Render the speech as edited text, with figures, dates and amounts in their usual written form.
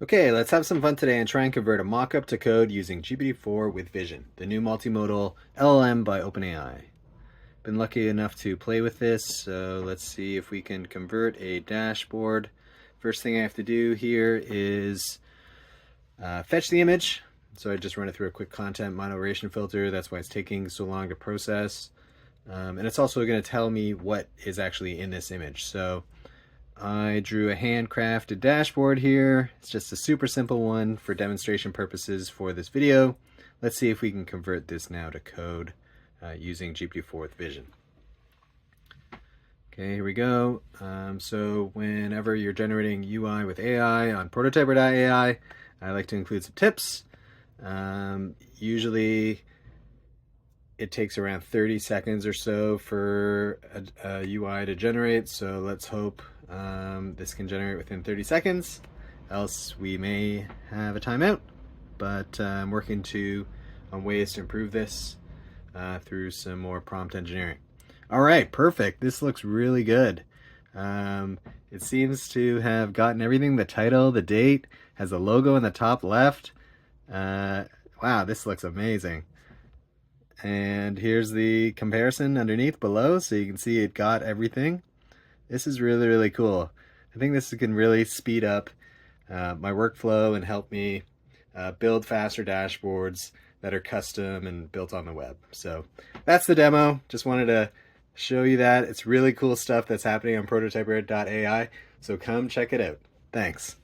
Okay, let's have some fun today and try and convert a mockup to code using GPT-4 with Vision, the new multimodal LLM by OpenAI. Been lucky enough to play with this, so let's see if we can convert a dashboard. First thing I have to do here is fetch the image. So I just run it through a quick content moderation filter. That's why it's taking so long to process. And it's also going to tell me what is actually in this image. So I drew a handcrafted dashboard here. It's just a super simple one for demonstration purposes for this video. Let's see if we can convert this now to code using GPT-4 with Vision. Okay, here we go. So whenever you're generating UI with AI on prototypr.ai, I like to include some tips. Usually it takes around 30 seconds or so for a UI to generate, so let's hope this can generate within 30 seconds, else we may have a timeout, but I'm working on ways to improve this through some more prompt engineering. All right, perfect. This looks really good. It seems to have gotten everything. The title, the date, has a logo in the top left. Wow, this looks amazing. And here's the comparison underneath below, so you can see it got everything. This is really, really cool. I think this can really speed up my workflow and help me build faster dashboards that are custom and built on the web. So that's the demo. Just wanted to show you that. It's really cool stuff that's happening on prototypr.ai. So come check it out. Thanks.